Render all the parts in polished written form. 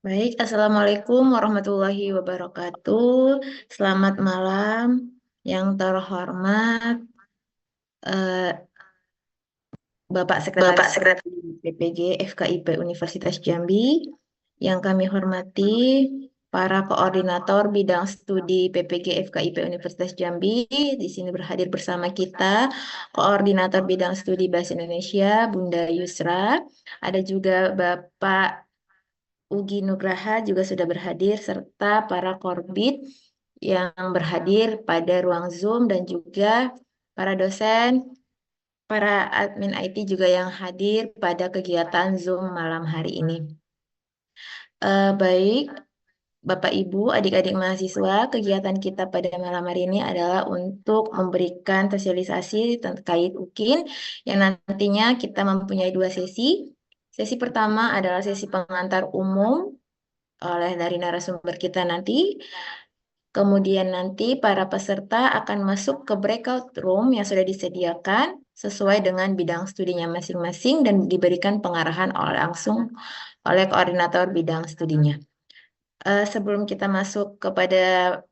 Baik, Assalamualaikum warahmatullahi wabarakatuh. Selamat malam, yang terhormat eh, Bapak Bapak Sekretaris Sekretariat. PPG FKIP Universitas Jambi, yang kami hormati para koordinator bidang studi PPG FKIP Universitas Jambi. Di sini berhadir bersama kita koordinator bidang studi Bahasa Indonesia Bunda Yusra. Ada juga Bapak Ugi Nugraha juga sudah berhadir, serta para korbit yang berhadir pada ruang Zoom, dan juga para dosen, para admin IT juga yang hadir pada kegiatan Zoom malam hari ini. Baik, Bapak Ibu, adik-adik mahasiswa, kegiatan kita pada malam hari ini adalah untuk memberikan sosialisasi terkait UKIN yang nantinya kita mempunyai dua sesi. Sesi pertama adalah sesi pengantar umum oleh dari narasumber kita nanti. Kemudian nanti para peserta akan masuk ke breakout room yang sudah disediakan sesuai dengan bidang studinya masing-masing dan diberikan pengarahan langsung oleh koordinator bidang studinya. Sebelum kita masuk kepada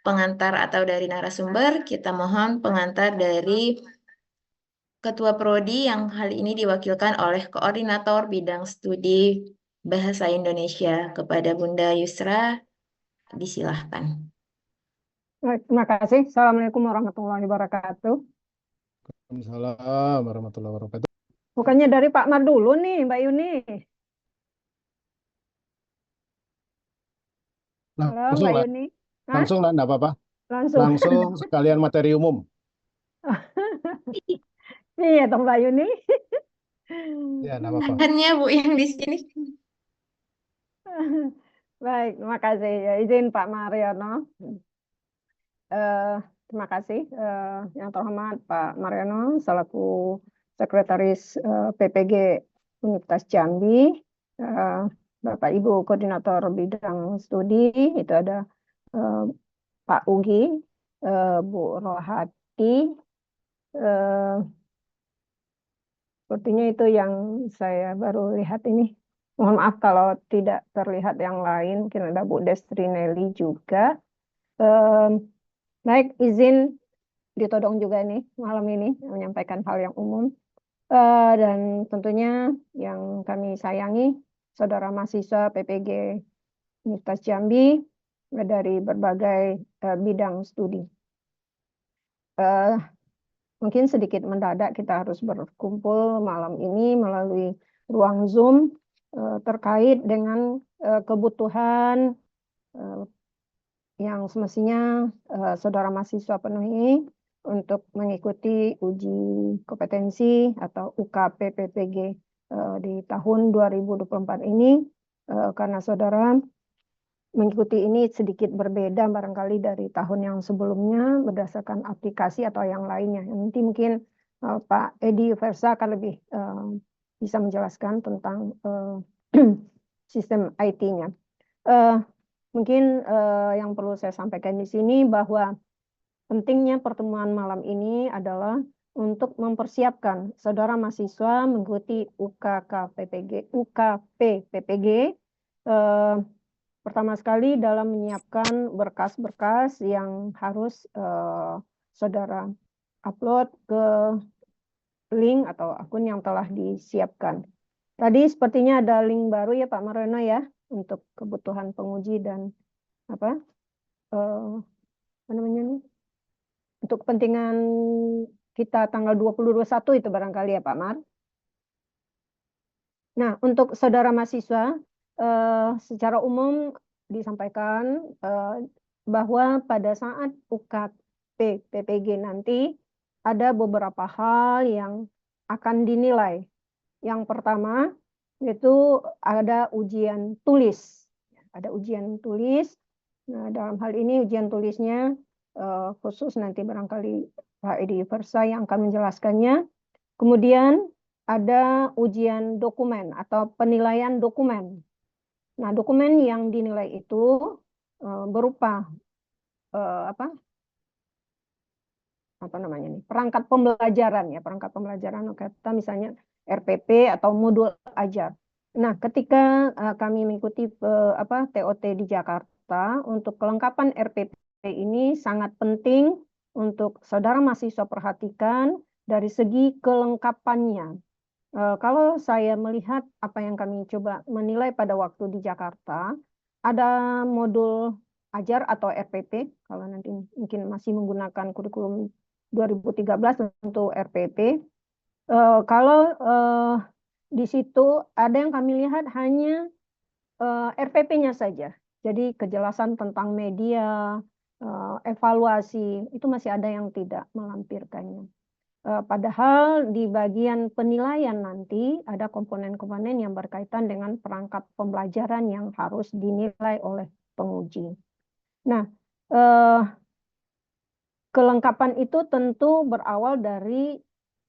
pengantar atau dari narasumber, kita mohon pengantar dari Ketua Prodi yang hal ini diwakilkan oleh Koordinator Bidang Studi Bahasa Indonesia. Kepada Bunda Yusra, disilahkan. Baik, terima kasih. Assalamualaikum warahmatullahi wabarakatuh. Waalaikumsalam warahmatullahi wabarakatuh. Bukannya dari Pak Mar dulu nih, Mbak Yuni. Halo, Langsung Mbak lah, Yuni. Hah? langsung lah, enggak apa-apa. Langsung. Langsung sekalian materi umum. Iya, toh Mbak Yuni. Ya, enggak apa-apa. Bahannya Bu yang di sini. Baik, terima kasih. Ya, izin Pak Mariono. Eh, Terima kasih yang terhormat Pak Mariono selaku Sekretaris PPG Universitas Jambi, eh, Bapak Ibu Koordinator Bidang Studi, itu ada eh, Pak Ugi, Bu Rohati, eh, sepertinya itu yang saya baru lihat ini. Mohon maaf kalau tidak terlihat yang lain, mungkin ada Bu Destrinelli juga. Eh, Baik, izin ditodong juga nih malam ini menyampaikan hal yang umum. Dan tentunya yang kami sayangi, saudara mahasiswa PPG Universitas Jambi dari berbagai bidang studi. Eh, Mungkin sedikit mendadak kita harus berkumpul malam ini melalui ruang Zoom terkait dengan kebutuhan eh, yang semestinya saudara mahasiswa penuhi untuk mengikuti uji kompetensi atau UKPPPG di tahun 2024 ini, karena saudara mengikuti ini sedikit berbeda barangkali dari tahun yang sebelumnya berdasarkan aplikasi atau yang lainnya. Nanti mungkin Pak Edi Versa akan lebih bisa menjelaskan tentang sistem IT-nya. Mungkin yang perlu saya sampaikan di sini bahwa pentingnya pertemuan malam ini adalah untuk mempersiapkan saudara mahasiswa mengikuti UKPPG. Eh, Pertama sekali dalam menyiapkan berkas-berkas yang harus saudara upload ke link atau akun yang telah disiapkan. Tadi sepertinya ada link baru ya Pak Mariono ya untuk kebutuhan penguji dan apa, apa namanya nih? Untuk kepentingan kita tanggal 2021 itu barangkali ya Pak Mar. Nah, untuk saudara mahasiswa, secara umum disampaikan bahwa pada saat UKP PPG nanti ada beberapa hal yang akan dinilai. Yang pertama yaitu ada ujian tulis. Ada ujian tulis. Nah, dalam hal ini ujian tulisnya khusus nanti barangkali Pak Edi Versa yang akan menjelaskannya. Kemudian ada ujian dokumen atau penilaian dokumen. Nah, dokumen yang dinilai itu berupa apa namanya nih, perangkat pembelajaran ya, perangkat pembelajaran kita misalnya RPP atau modul ajar. Nah, ketika kami mengikuti TOT di Jakarta, untuk kelengkapan RPT ini sangat penting untuk saudara mahasiswa perhatikan dari segi kelengkapannya. Kalau saya melihat apa yang kami coba menilai pada waktu di Jakarta, ada modul ajar atau RPT, kalau nanti mungkin masih menggunakan kurikulum 2013 untuk RPT. Kalau di situ ada yang kami lihat hanya RPP-nya saja. Jadi kejelasan tentang media, evaluasi, itu masih ada yang tidak melampirkannya. Padahal di bagian penilaian nanti ada komponen-komponen yang berkaitan dengan perangkat pembelajaran yang harus dinilai oleh penguji. Nah, eh, kelengkapan itu tentu berawal dari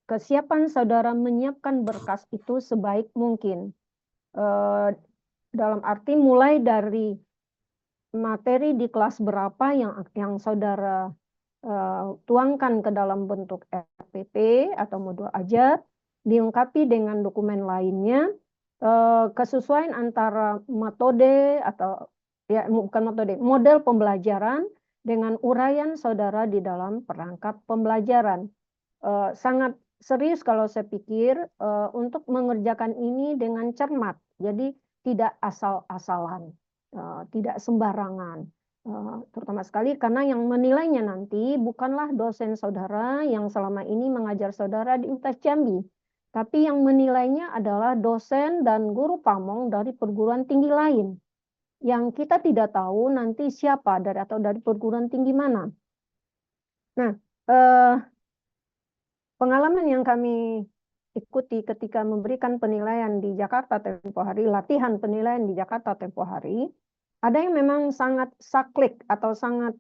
kesiapan saudara menyiapkan berkas itu sebaik mungkin. Dalam arti mulai dari materi di kelas berapa yang saudara tuangkan ke dalam bentuk RPT atau modul ajar, dilengkapi dengan dokumen lainnya, kesesuaian antara metode atau ya bukan metode, model pembelajaran dengan uraian saudara di dalam perangkat pembelajaran. Sangat serius kalau saya pikir untuk mengerjakan ini dengan cermat, jadi tidak asal-asalan, tidak sembarangan. Terutama sekali karena yang menilainya nanti bukanlah dosen saudara yang selama ini mengajar saudara di Universitas Jambi, tapi yang menilainya adalah dosen dan guru pamong dari perguruan tinggi lain, yang kita tidak tahu nanti siapa dari perguruan tinggi mana. Nah, pengalaman yang kami ikuti ketika memberikan penilaian di Jakarta tempo hari, latihan penilaian di Jakarta tempo hari, ada yang memang sangat saklek atau sangat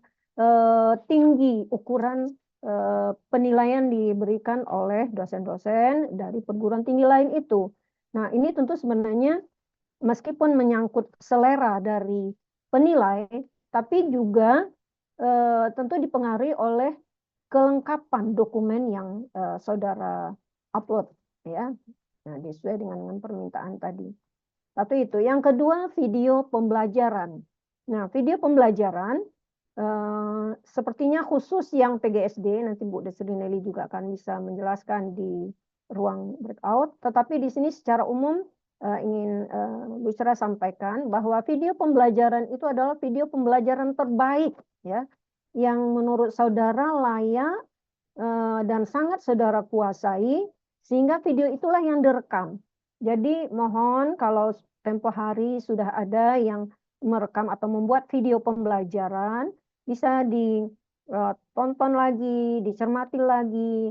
tinggi ukuran penilaian diberikan oleh dosen-dosen dari perguruan tinggi lain itu. Nah, ini tentu sebenarnya meskipun menyangkut selera dari penilai, tapi juga tentu dipengaruhi oleh kelengkapan dokumen yang saudara upload, ya. Nah, sesuai dengan permintaan tadi. Satu itu. Yang kedua, video pembelajaran. Nah, video pembelajaran sepertinya khusus yang PGSD, nanti Bu Desri Nelly juga akan bisa menjelaskan di ruang breakout. Tetapi di sini secara umum ingin Bu Isra sampaikan bahwa video pembelajaran itu adalah video pembelajaran terbaik, ya, yang menurut saudara layak dan sangat saudara kuasai, sehingga video itulah yang direkam. Jadi mohon kalau tempo hari sudah ada yang merekam atau membuat video pembelajaran, bisa ditonton lagi, dicermati lagi,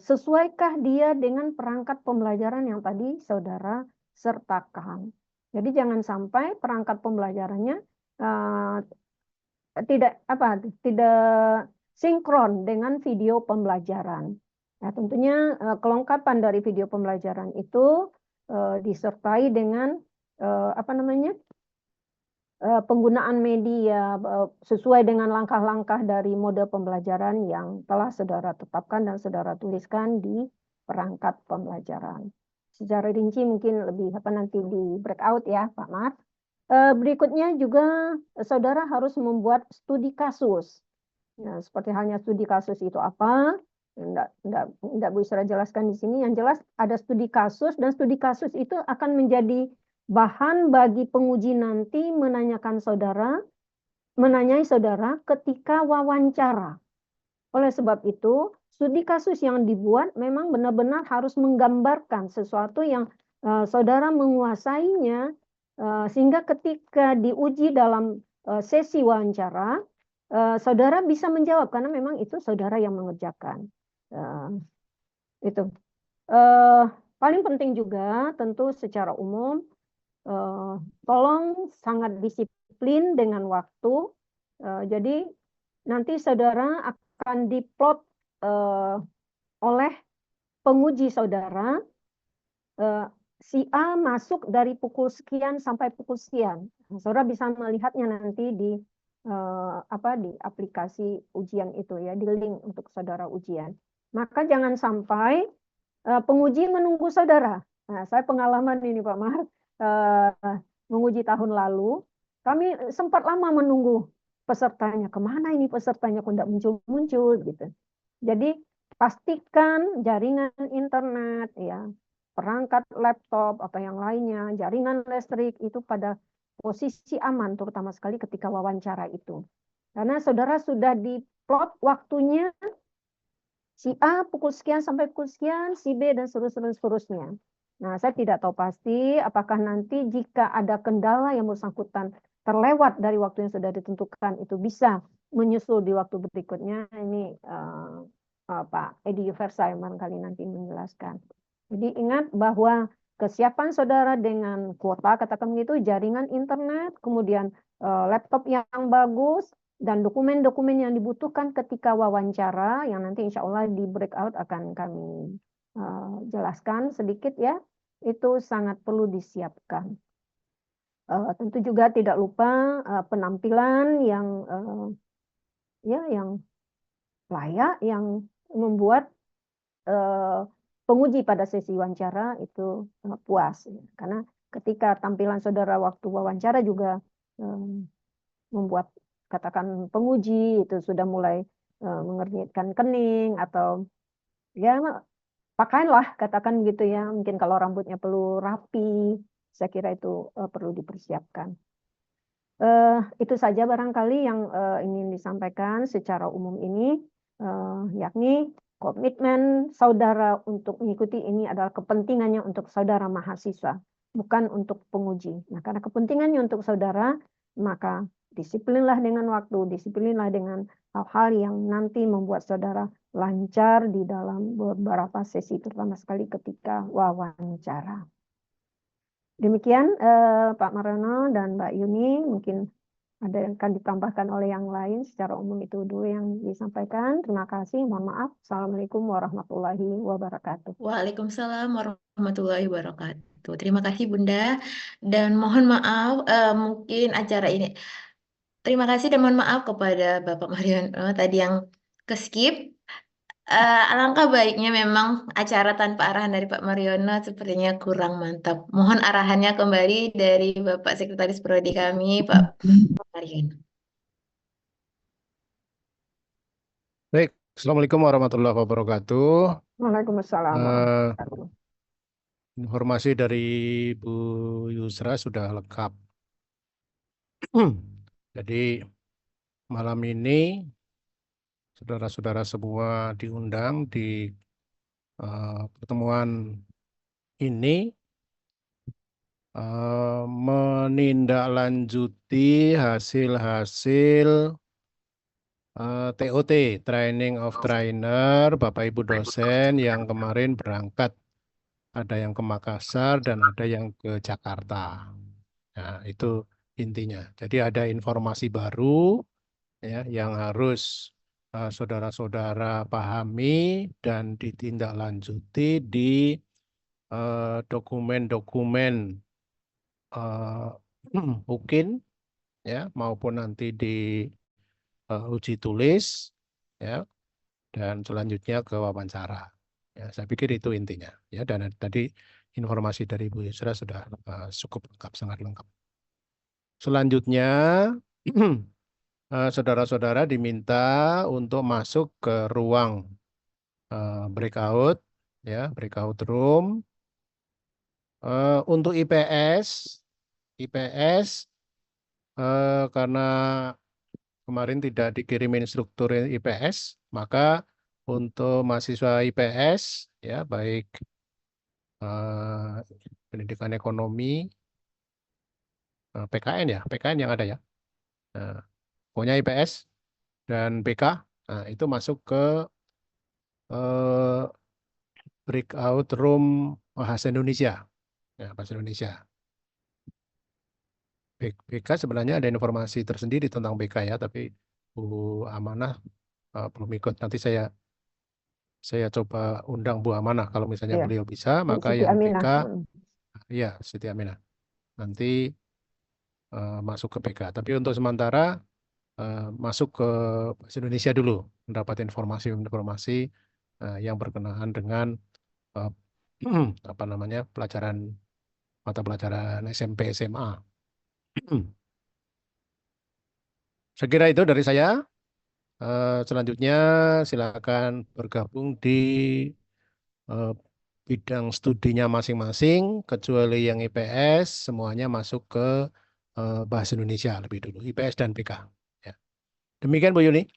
sesuaikah dia dengan perangkat pembelajaran yang tadi saudara sertakan. Jadi jangan sampai perangkat pembelajarannya tidak sinkron dengan video pembelajaran. Nah, tentunya kelengkapan dari video pembelajaran itu disertai dengan penggunaan media sesuai dengan langkah-langkah dari model pembelajaran yang telah saudara tetapkan dan saudara tuliskan di perangkat pembelajaran. Secara rinci mungkin lebih nanti di breakout ya, Pak Mat. Berikutnya juga saudara harus membuat studi kasus. Nah, seperti halnya studi kasus itu apa? Enggak Bu Isra jelaskan di sini. Yang jelas ada studi kasus, dan studi kasus itu akan menjadi bahan bagi penguji nanti menanyai saudara ketika wawancara. Oleh sebab itu, studi kasus yang dibuat memang benar-benar harus menggambarkan sesuatu yang saudara menguasainya, sehingga ketika diuji dalam sesi wawancara, saudara bisa menjawab karena memang itu saudara yang mengerjakan. Itu. Paling penting juga tentu secara umum, tolong sangat disiplin dengan waktu. Jadi nanti saudara akan diplot oleh penguji saudara. Si A masuk dari pukul sekian sampai pukul sekian. Saudara bisa melihatnya nanti di aplikasi ujian itu ya, di link untuk saudara ujian. Maka jangan sampai penguji menunggu saudara. Nah, saya pengalaman ini Pak Mar, eh, menguji tahun lalu, kami sempat lama menunggu pesertanya. Kemana ini pesertanya kok tidak muncul-muncul gitu. Jadi pastikan jaringan internet, ya, perangkat laptop atau yang lainnya, jaringan listrik itu pada posisi aman, terutama sekali ketika wawancara itu. Karena saudara sudah diplot waktunya si A pukul sekian sampai pukul sekian, si B dan seterusnya. Nah, saya tidak tahu pasti apakah nanti jika ada kendala yang bersangkutan terlewat dari waktu yang sudah ditentukan itu bisa menyusul di waktu berikutnya. Ini Pak Edi Versa yang barangkali nanti menjelaskan. Jadi ingat bahwa kesiapan saudara dengan kuota, katakan begitu, jaringan internet, kemudian laptop yang bagus, dan dokumen-dokumen yang dibutuhkan ketika wawancara yang nanti insya Allah di breakout akan kami jelaskan sedikit ya, itu sangat perlu disiapkan. Tentu juga tidak lupa penampilan yang yang layak, yang membuat penguji pada sesi wawancara itu puas, karena ketika tampilan saudara waktu wawancara juga membuat katakan penguji itu sudah mulai mengernyitkan kening atau ya pakaianlah katakan gitu ya, mungkin kalau rambutnya perlu rapi, saya kira itu perlu dipersiapkan. Itu saja barangkali yang ingin disampaikan secara umum ini, yakni komitmen saudara untuk mengikuti ini adalah kepentingannya untuk saudara mahasiswa, bukan untuk penguji. Nah, karena kepentingannya untuk saudara, maka disiplinlah dengan waktu, disiplinlah dengan hal-hal yang nanti membuat saudara lancar di dalam beberapa sesi, terutama sekali ketika wawancara. Demikian Pak Marono dan Mbak Yuni, mungkin ada yang akan ditambahkan oleh yang lain. Secara umum itu dulu yang disampaikan. Terima kasih. Mohon maaf. Assalamualaikum warahmatullahi wabarakatuh. Waalaikumsalam warahmatullahi wabarakatuh. Terima kasih Bunda dan mohon maaf mungkin acara ini. Terima kasih dan mohon maaf kepada Bapak Mariono tadi yang ke-skip. Alangkah baiknya memang acara tanpa arahan dari Pak Mariono sepertinya kurang mantap. Mohon arahannya kembali dari Bapak Sekretaris Prodi kami, Pak Mariono. Baik, Assalamualaikum warahmatullahi wabarakatuh. Waalaikumsalam Eh, warahmatullahi Informasi dari Bu Yusra sudah lengkap. Jadi malam ini saudara-saudara semua diundang di pertemuan ini menindaklanjuti hasil-hasil TOT, Training of Trainer, Bapak Ibu dosen yang kemarin berangkat. Ada yang ke Makassar dan ada yang ke Jakarta. Nah, itu intinya. Jadi ada informasi baru ya yang harus saudara-saudara pahami dan ditindaklanjuti di dokumen-dokumen mungkin ya maupun nanti di uji tulis ya dan selanjutnya ke wawancara. Ya, saya pikir itu intinya. Ya, dan tadi informasi dari Bu Yusra sudah cukup lengkap, sangat lengkap. Selanjutnya, saudara-saudara diminta untuk masuk ke ruang breakout, ya, breakout room. Untuk IPS karena kemarin tidak dikirimin struktur IPS, maka untuk mahasiswa IPS, ya baik pendidikan ekonomi, PKN ya, PKN yang ada ya, pokoknya IPS dan BK, itu masuk ke breakout room bahasa Indonesia, ya, bahasa Indonesia. BK sebenarnya ada informasi tersendiri tentang BK ya, tapi Bu Amanah belum ikut. Nanti saya coba undang Bu Amanah kalau misalnya Iya, beliau bisa, maka Siti yang Aminah. BK, ya Siti Aminah, nanti masuk ke BK. Tapi untuk sementara masuk ke bahasa Indonesia dulu, mendapat informasi-informasi yang berkenaan dengan apa namanya mata pelajaran SMP SMA. Saya kira itu dari saya. Selanjutnya silakan bergabung di eh, bidang studinya masing-masing, kecuali yang IPS, semuanya masuk ke Bahasa Indonesia lebih dulu, IPS dan PK. Ya. Demikian Bu Yuni.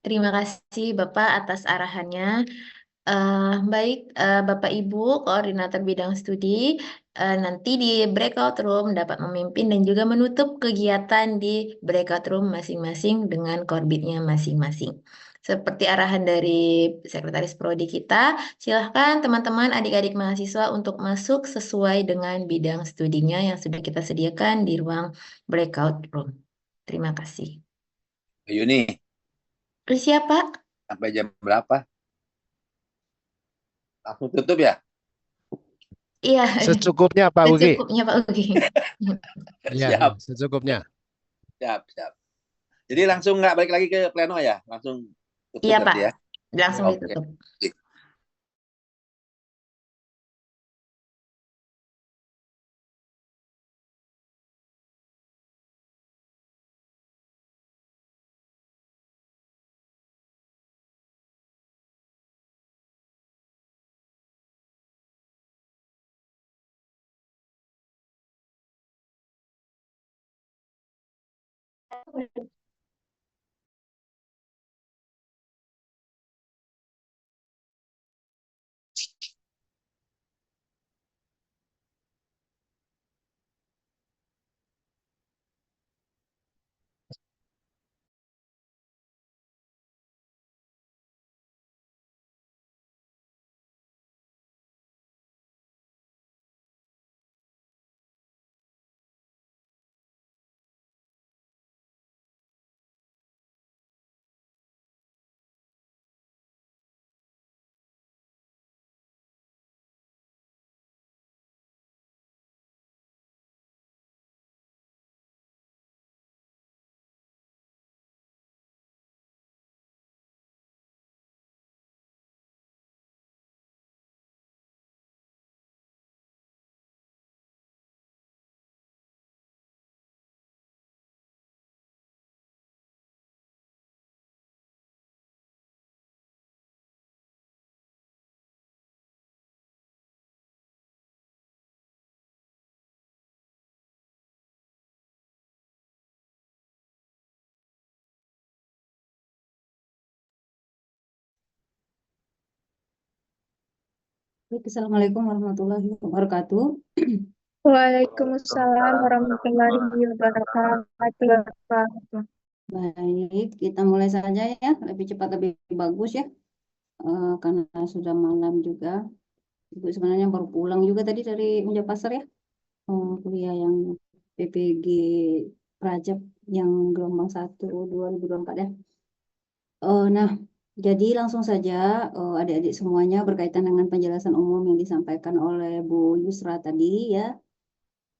Terima kasih Bapak atas arahannya. Baik, Bapak Ibu, koordinator bidang studi, nanti di breakout room dapat memimpin dan juga menutup kegiatan di breakout room masing-masing dengan korbitnya masing-masing. Seperti arahan dari Sekretaris Prodi kita, silahkan teman-teman adik-adik mahasiswa untuk masuk sesuai dengan bidang studinya yang sudah kita sediakan di ruang breakout room. Terima kasih. Yuni, Siapa? sampai jam berapa? Langsung tutup ya? Iya, Secukupnya Pak Ugi. secukupnya Pak Ugi. Ya, Siap, secukupnya. siap. Jadi langsung nggak balik lagi ke pleno ya? Langsung tutup Iya Pak, nanti ya? langsung Oke. ditutup. Assalamualaikum warahmatullahi wabarakatuh. Waalaikumsalam warahmatullahi wabarakatuh. Baik, kita mulai saja ya. Lebih cepat lebih bagus ya. Karena sudah malam juga. Ibu sebenarnya baru pulang juga tadi dari Unjapasar ya. Kuliah yang PPG Rajab yang gelombang 1 2024 ya. Nah, jadi langsung saja adik-adik semuanya berkaitan dengan penjelasan umum yang disampaikan oleh Bu Yusra tadi ya.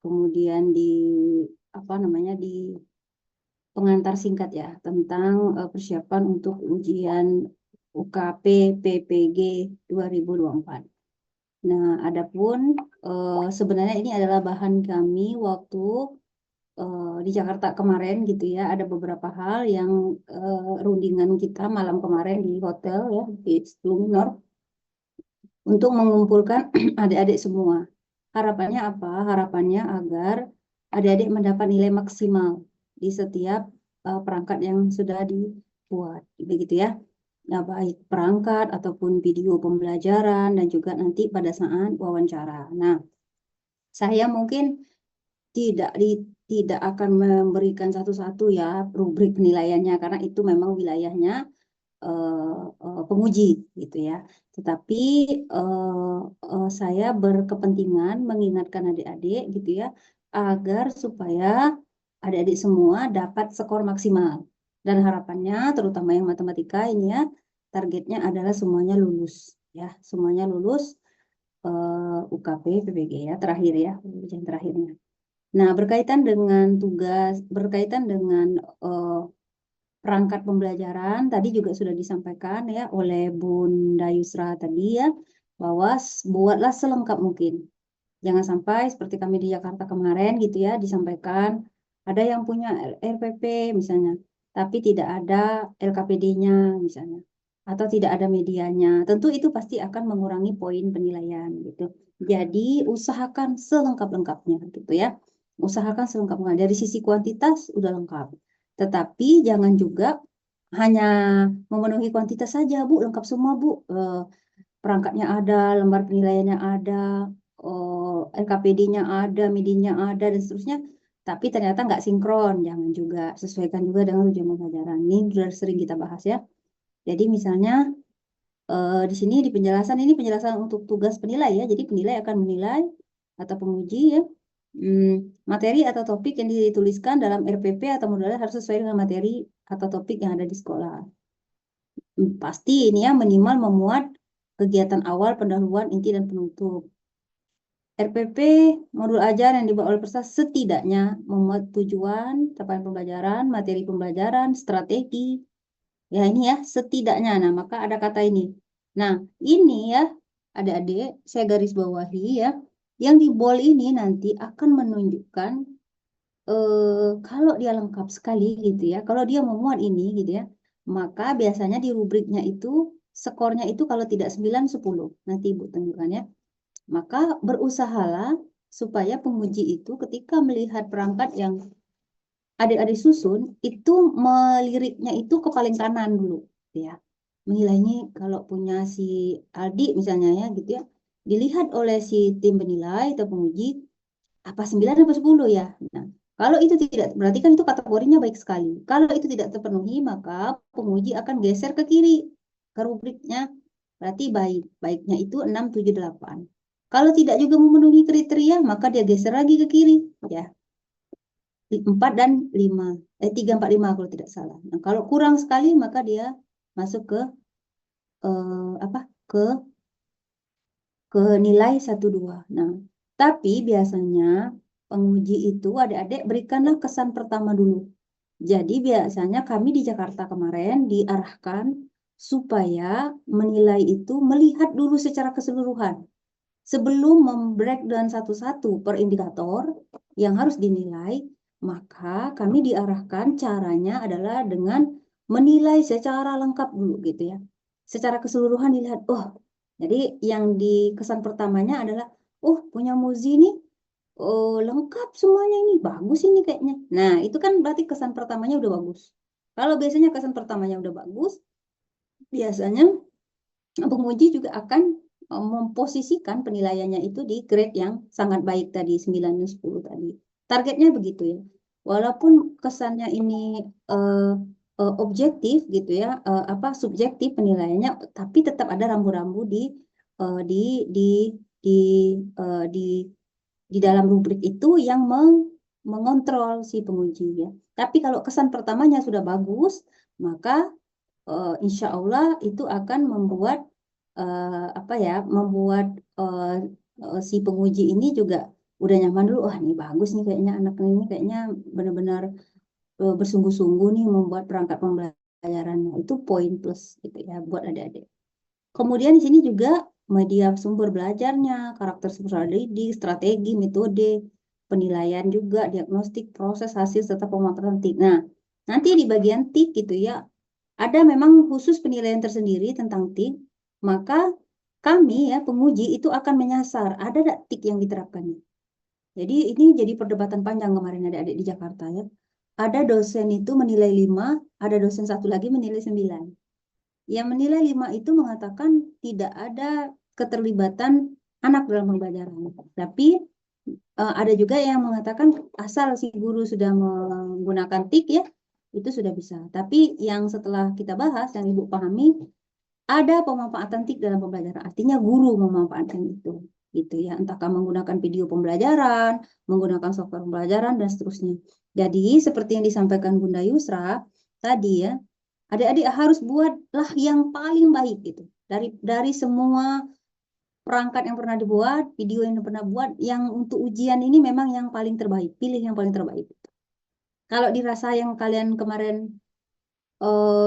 Kemudian di pengantar singkat ya tentang persiapan untuk ujian UKP PPG 2024. Nah, adapun sebenarnya ini adalah bahan kami waktu di Jakarta kemarin gitu ya. Ada beberapa hal yang rundingan kita malam kemarin di hotel ya di Luminor untuk mengumpulkan adik-adik semua. Harapannya apa? Harapannya agar adik-adik mendapat nilai maksimal di setiap perangkat yang sudah dibuat, begitu ya. Nah, baik perangkat ataupun video pembelajaran dan juga nanti pada saat wawancara. Nah, saya mungkin tidak akan memberikan satu-satu ya rubrik penilaiannya karena itu memang wilayahnya penguji gitu ya. Tetapi saya berkepentingan mengingatkan adik-adik gitu ya agar supaya adik-adik semua dapat skor maksimal. Dan harapannya terutama yang matematika ini ya targetnya adalah semuanya lulus ya, semuanya lulus UKP PPG ya terakhir ya, ujian terakhirnya. Nah, berkaitan dengan tugas, berkaitan dengan perangkat pembelajaran tadi juga sudah disampaikan ya oleh Bunda Yusra tadi ya bahwa buatlah selengkap mungkin. Jangan sampai seperti kami di Jakarta kemarin gitu ya, disampaikan ada yang punya RPP misalnya, tapi tidak ada LKPD-nya misalnya, atau tidak ada medianya. Tentu itu pasti akan mengurangi poin penilaian gitu. Jadi usahakan selengkap-lengkapnya gitu ya. Usahakan selengkapnya. Dari sisi kuantitas udah lengkap. Tetapi jangan juga hanya memenuhi kuantitas saja, Bu, lengkap semua, Bu. Perangkatnya ada, lembar penilaiannya ada, LKPD-nya ada, medinya ada, dan seterusnya. Tapi ternyata nggak sinkron, jangan juga. Sesuaikan juga dengan tujuan pembelajaran. Ini sudah sering kita bahas ya. Jadi misalnya di sini di penjelasan ini penjelasan untuk tugas penilai ya. Jadi penilai akan menilai atau penguji ya materi atau topik yang dituliskan dalam RPP atau modalnya harus sesuai dengan materi atau topik yang ada di sekolah. Pasti ini ya minimal memuat kegiatan awal, pendahuluan, inti, dan penutup. RPP modul ajar yang dibawa oleh peserta setidaknya memuat tujuan, capaian pembelajaran, materi pembelajaran, strategi. Ya ini ya setidaknya. Nah maka ada kata ini. Nah ini ya adik-adik saya garis bawahi ya. Yang di bold ini nanti akan menunjukkan kalau dia lengkap sekali gitu ya. Kalau dia memuat ini gitu ya. Maka biasanya di rubriknya itu skornya itu kalau tidak 9, 10. Nanti Ibu tunjukkan ya. Maka berusahalah supaya penguji itu ketika melihat perangkat yang adik-adik susun, itu meliriknya itu ke paling kanan dulu. Ya. Menilainya kalau punya si Aldi misalnya ya gitu ya, dilihat oleh si tim penilai atau penguji, apa 9 atau 10 ya. Nah, kalau itu tidak, berarti kan itu kategorinya baik sekali. Kalau itu tidak terpenuhi, maka penguji akan geser ke kiri, ke rubriknya. Berarti baik. Baiknya itu 6, 7, 8. Kalau tidak juga memenuhi kriteria, maka dia geser lagi ke kiri. Ya. 4 dan 5. 3, 4, 5 kalau tidak salah. Nah, kalau kurang sekali, maka dia masuk ke nilai 1, 2. Nah, tapi biasanya penguji itu adik-adik berikanlah kesan pertama dulu. Jadi biasanya kami di Jakarta kemarin diarahkan supaya menilai itu melihat dulu secara keseluruhan. Sebelum membreakdown satu-satu per indikator yang harus dinilai, maka kami diarahkan caranya adalah dengan menilai secara lengkap dulu gitu ya. Secara keseluruhan dilihat, oh jadi yang di kesan pertamanya adalah, oh punya Muzi nih, oh lengkap semuanya ini, bagus ini kayaknya. Nah itu kan berarti kesan pertamanya udah bagus. Kalau biasanya kesan pertamanya udah bagus, biasanya penguji juga akan memposisikan penilaiannya itu di grade yang sangat baik tadi, 9 dan 10 tadi. Targetnya begitu ya. Walaupun kesannya ini objektif gitu ya, subjektif penilaiannya, tapi tetap ada rambu-rambu di dalam rubrik itu yang mengontrol si penguji ya. Tapi kalau kesan pertamanya sudah bagus, maka insya Allah itu akan membuat si penguji ini juga udah nyaman dulu. Wah ini bagus nih kayaknya anak ini kayaknya benar-benar bersungguh-sungguh nih membuat perangkat pembelajarannya. Itu poin plus gitu ya buat adik-adik. Kemudian di sini juga media sumber belajarnya, karakter strategi, metode, penilaian juga, diagnostik, proses, hasil, serta pemaparan TIK. Nah, nanti di bagian TIK gitu ya, ada memang khusus penilaian tersendiri tentang TIK, maka kami ya penguji itu akan menyasar, ada tidak TIK yang diterapkan. Jadi ini jadi perdebatan panjang kemarin adik-adik di Jakarta ya. Ada dosen itu menilai 5, ada dosen satu lagi menilai 9. Yang menilai 5 itu mengatakan tidak ada keterlibatan anak dalam pembelajaran. Tapi ada juga yang mengatakan asal si guru sudah menggunakan TIK ya, itu sudah bisa. Tapi yang setelah kita bahas, yang Ibu pahami, ada pemanfaatan TIK dalam pembelajaran. Artinya guru memanfaatkan itu. Gitu ya, entahkah menggunakan video pembelajaran, menggunakan software pembelajaran, dan seterusnya. Jadi, seperti yang disampaikan Bunda Yusra tadi ya, adik-adik harus buatlah yang paling baik gitu. Dari semua perangkat yang pernah dibuat, video yang pernah buat, yang untuk ujian ini memang yang paling terbaik. Pilih yang paling terbaik. Kalau dirasa yang kalian kemarin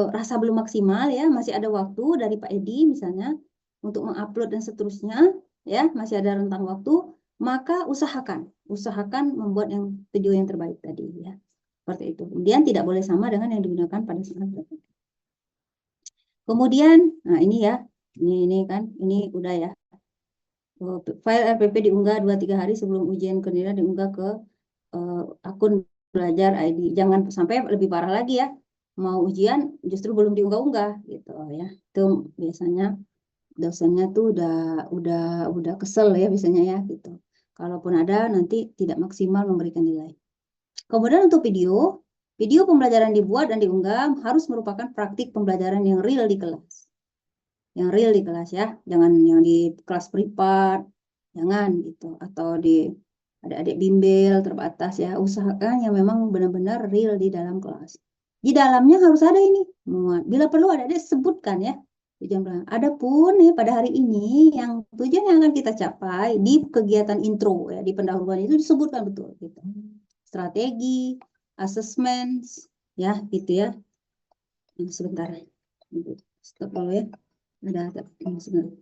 rasa belum maksimal ya, masih ada waktu dari Pak Edi misalnya, untuk mengupload dan seterusnya, ya masih ada rentang waktu, maka usahakan membuat video yang terbaik tadi, ya seperti itu. Kemudian tidak boleh sama dengan yang digunakan pada saat praktik. Kemudian, nah ini ya, ini kan, ini udah ya. File RPP diunggah 2-3 hari sebelum ujian, kemudian diunggah ke akun belajar ID. Jangan sampai lebih parah lagi ya, mau ujian justru belum diunggah-unggah gitu ya. Itu biasanya dosennya tuh udah kesel ya biasanya ya gitu. Kalaupun ada nanti tidak maksimal memberikan nilai. Kemudian untuk video pembelajaran dibuat dan diunggah harus merupakan praktik pembelajaran yang real di kelas. Yang real di kelas ya, jangan yang di kelas privat, jangan gitu, atau di adik-adik bimbel terbatas ya, usahakan yang memang benar-benar real di dalam kelas. Di dalamnya harus ada ini, bila perlu adik-adik sebutkan ya, adapun ya pada hari ini yang tujuan yang akan kita capai di kegiatan intro ya, di pendahuluan itu disebutkan betul gitu. Strategi, assessment ya gitu ya. Sebentar. Stop dulu ya. Ada ini sebenarnya.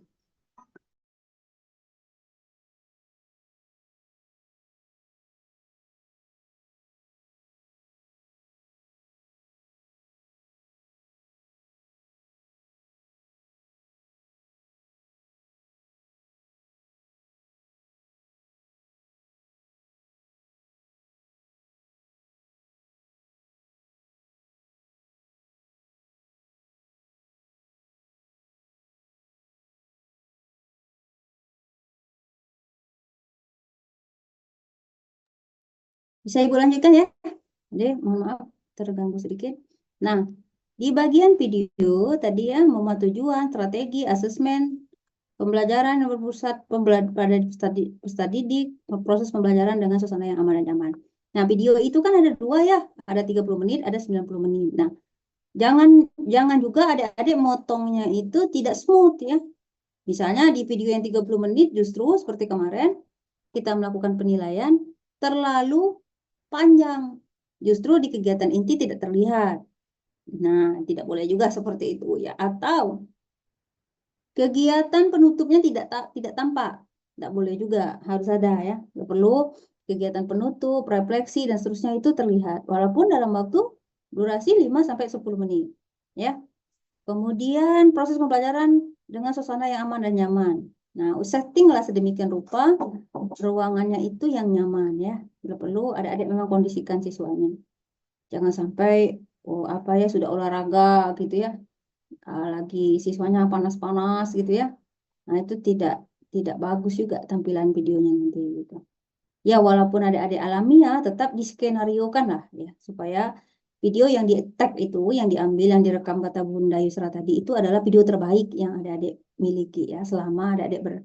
Bisa Ibu lanjutkan ya? Jadi mohon maaf terganggu sedikit. Nah, di bagian video tadi ya, memuat tujuan, strategi, asesmen, pembelajaran yang berpusat pada peserta didik, proses pembelajaran dengan suasana yang aman dan nyaman. Nah, video itu kan ada 2 ya, ada 30 menit, ada 90 menit. Nah, jangan juga adik-adik motongnya itu tidak smooth ya. Misalnya di video yang 30 menit justru seperti kemarin kita melakukan penilaian terlalu panjang. Justru di kegiatan inti tidak terlihat. Nah, tidak boleh juga seperti itu ya. Atau kegiatan penutupnya tidak tampak. Tidak boleh juga, harus ada ya. Tidak perlu kegiatan penutup, refleksi dan seterusnya itu terlihat walaupun dalam waktu durasi 5-10 menit ya. Kemudian proses pembelajaran dengan suasana yang aman dan nyaman. Nah, settinglah sedemikian rupa ruangannya itu yang nyaman ya. Bila perlu adik-adik memang kondisikan siswanya. Jangan sampai apa ya sudah olahraga gitu ya. Lagi siswanya panas-panas gitu ya. Nah, itu tidak bagus juga tampilan videonya nanti gitu. Ya, walaupun adik-adik alamiah tetap diskenariokan lah ya supaya video yang di-tag itu, yang diambil, yang direkam kata Bunda Yusra tadi itu adalah video terbaik yang adik-adik miliki ya selama adik-adik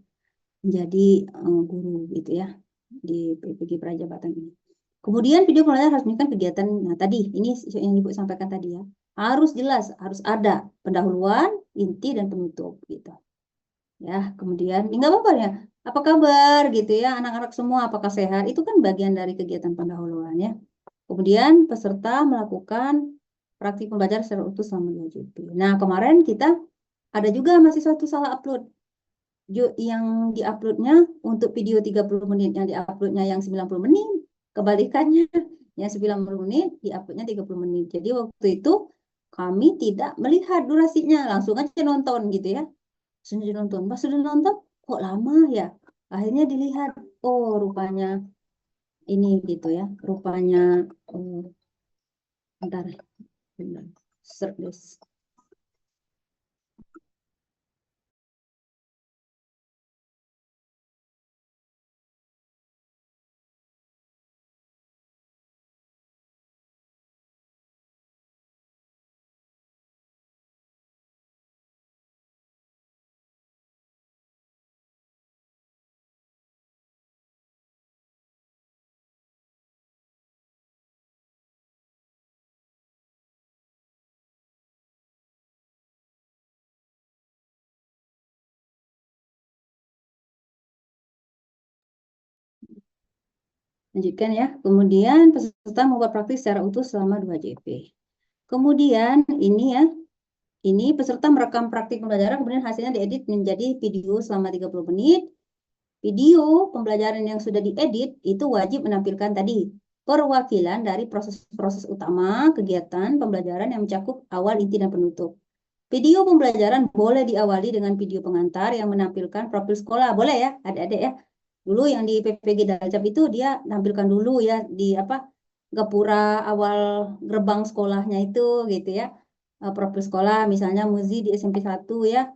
menjadi guru gitu ya di PPG Prajabatan ini. Kemudian video pembelajaran harus menunjukkan kegiatan. Nah, tadi ini yang Ibu sampaikan tadi ya. Harus jelas, harus ada pendahuluan, inti dan penutup gitu. Ya, kemudian enggak apa-apa ya. Apa kabar gitu ya, anak-anak semua apakah sehat? Itu kan bagian dari kegiatan pendahuluan ya. Kemudian peserta melakukan praktik pembelajaran secara utuh selama 2 JP. Nah, kemarin kita ada juga mahasiswa itu salah upload. Yang diuploadnya untuk video 30 menit, yang diuploadnya yang 90 menit, kebalikannya. Yang 90 menit, diuploadnya 30 menit. Jadi waktu itu kami tidak melihat durasinya, langsung aja nonton gitu ya. Sudah nonton, pas sudah nonton, kok lama ya? Akhirnya dilihat, oh rupanya ini gitu ya, rupanya bentar, service. Lanjutkan ya. Kemudian peserta membuat praktik secara utuh selama 2 JP. Kemudian ini ya, ini peserta merekam praktik pembelajaran, kemudian hasilnya diedit menjadi video selama 30 menit. Video pembelajaran yang sudah diedit itu wajib menampilkan tadi perwakilan dari proses-proses utama kegiatan pembelajaran yang mencakup awal, inti, dan penutup. Video pembelajaran boleh diawali dengan video pengantar yang menampilkan profil sekolah. Boleh ya, adik-adik ya. Dulu yang di PPG Dalcap itu dia tampilkan dulu ya di gapura awal gerbang sekolahnya itu gitu ya. Profil sekolah misalnya Muzi di SMP 1 ya.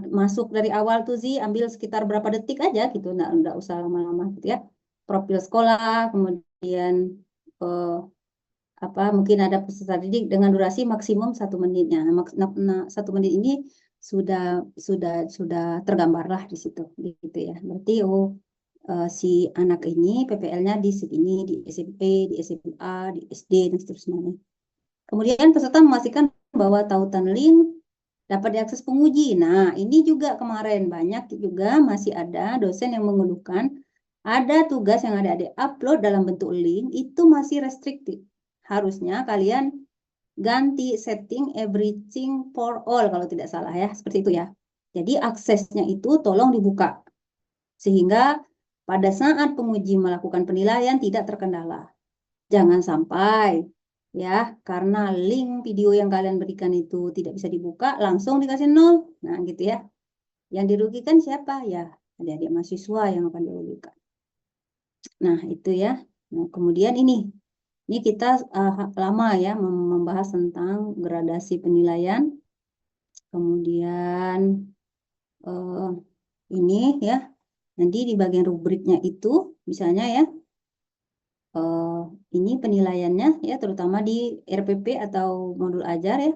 Masuk dari awal tuh Zi, ambil sekitar berapa detik aja gitu, nggak usah lama-lama gitu ya. Profil sekolah, kemudian mungkin ada peserta didik dengan durasi maksimum 1 menitnya. Nah, 1 menit ini sudah tergambarlah di situ gitu ya. Berarti si anak ini PPL-nya di segini, di SMP, di SMA, di SD dan seterusnya. Kemudian peserta memastikan bahwa tautan link dapat diakses penguji. Nah, ini juga kemarin banyak juga masih ada dosen yang mengeluhkan ada tugas yang ada upload dalam bentuk link itu masih restricted. Harusnya kalian ganti setting everything for all kalau tidak salah ya, seperti itu ya. Jadi aksesnya itu tolong dibuka sehingga pada saat penguji melakukan penilaian tidak terkendala. Jangan sampai ya, karena link video yang kalian berikan itu tidak bisa dibuka, langsung dikasih 0. Nah, gitu ya. Yang dirugikan siapa? Ya, adik-adik mahasiswa yang akan dirugikan. Nah, itu ya. Nah, kemudian ini kita lama ya membahas tentang gradasi penilaian. Kemudian ini ya, nanti di bagian rubriknya itu, misalnya ya, ini penilaiannya ya, terutama di RPP atau modul ajar ya,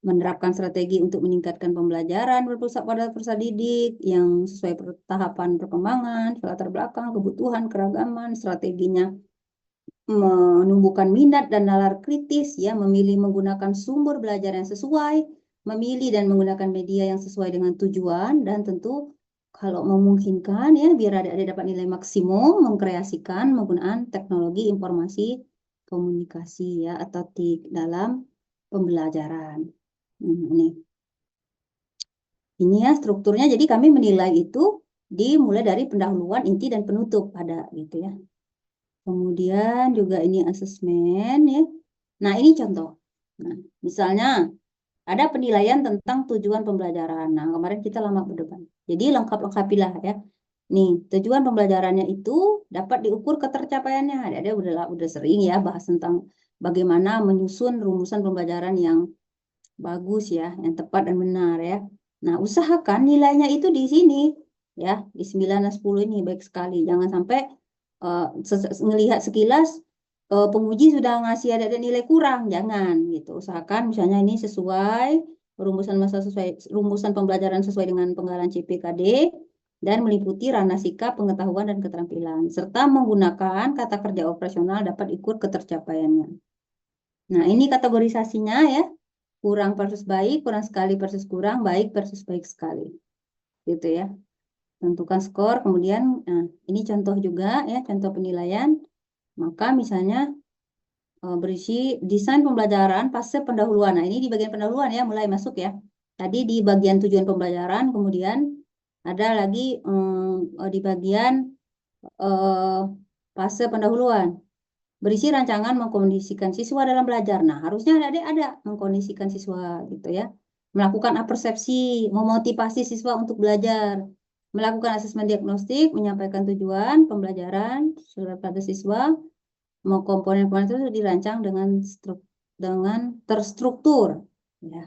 menerapkan strategi untuk meningkatkan pembelajaran berpusat pada peserta didik yang sesuai tahapan perkembangan, latar belakang, kebutuhan, keragaman, strateginya menumbuhkan minat dan nalar kritis ya, memilih menggunakan sumber belajar yang sesuai, memilih dan menggunakan media yang sesuai dengan tujuan, dan tentu kalau memungkinkan ya, biar adik-adik dapat nilai maksimum, mengkreasikan menggunakan teknologi informasi komunikasi ya atau TIK dalam pembelajaran. Ini ya strukturnya. Jadi kami menilai itu dimulai dari pendahuluan, inti, dan penutup ada gitu ya. Kemudian juga ini asesmen ya. Nah, ini contoh. Nah, misalnya ada penilaian tentang tujuan pembelajaran. Nah, kemarin kita lama berdebat. Jadi lengkapilah ya. Nih, tujuan pembelajarannya itu dapat diukur ketercapaiannya. Ada udah sering ya bahas tentang bagaimana menyusun rumusan pembelajaran yang bagus ya, yang tepat dan benar ya. Nah, usahakan nilainya itu di sini ya, di 9 dan 10 ini baik sekali. Jangan sampai ngelihat sekilas penguji sudah ngasih ada nilai kurang, jangan gitu. Usahakan misalnya ini sesuai rumusan pembelajaran sesuai dengan penggalan CPKD dan meliputi ranah sikap, pengetahuan, dan keterampilan serta menggunakan kata kerja operasional dapat ikut ketercapaiannya. Nah, ini kategorisasinya ya. Kurang versus baik, kurang sekali versus kurang, baik versus baik sekali. Gitu ya. Tentukan skor, kemudian ini contoh juga ya, contoh penilaian. Maka misalnya berisi desain pembelajaran fase pendahuluan. Nah, ini di bagian pendahuluan ya, mulai masuk ya. Tadi di bagian tujuan pembelajaran, kemudian ada lagi di bagian fase pendahuluan. Berisi rancangan mengkondisikan siswa dalam belajar. Nah, harusnya ada mengkondisikan siswa gitu ya. Melakukan persepsi, memotivasi siswa untuk belajar. Melakukan asesmen diagnostik, menyampaikan tujuan pembelajaran pada siswa, mau komponen-komponen itu dirancang dengan terstruktur ya.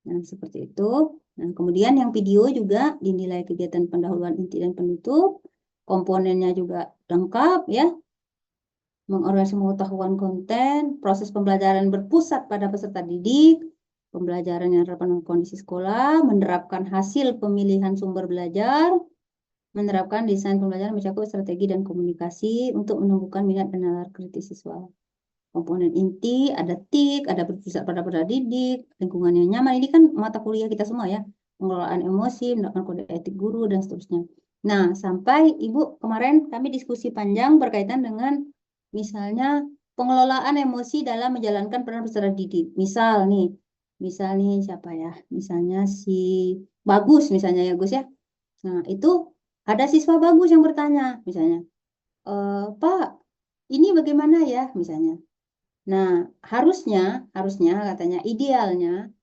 Nah, seperti itu. Nah, kemudian yang video juga dinilai kegiatan pendahuluan, inti, dan penutup. Komponennya juga lengkap ya. Mengorganisasi pengetahuan konten, proses pembelajaran berpusat pada peserta didik, pembelajaran yang relevan kondisi sekolah, menerapkan hasil pemilihan sumber belajar, menerapkan desain pembelajaran mencakup strategi dan komunikasi untuk menumbuhkan minat dan nalar kritis siswa. Komponen inti, ada TIK, ada berpusat pada peserta didik, lingkungan yang nyaman. Ini kan mata kuliah kita semua ya. Pengelolaan emosi, menerapkan kode etik guru, dan seterusnya. Nah, sampai Ibu kemarin kami diskusi panjang berkaitan dengan misalnya pengelolaan emosi dalam menjalankan peran peserta didik. Misal nih, Misalnya siapa ya? Misalnya si Bagus misalnya ya Gus ya. Nah, itu ada siswa Bagus yang bertanya misalnya, Pak, ini bagaimana ya misalnya. Nah, harusnya katanya idealnya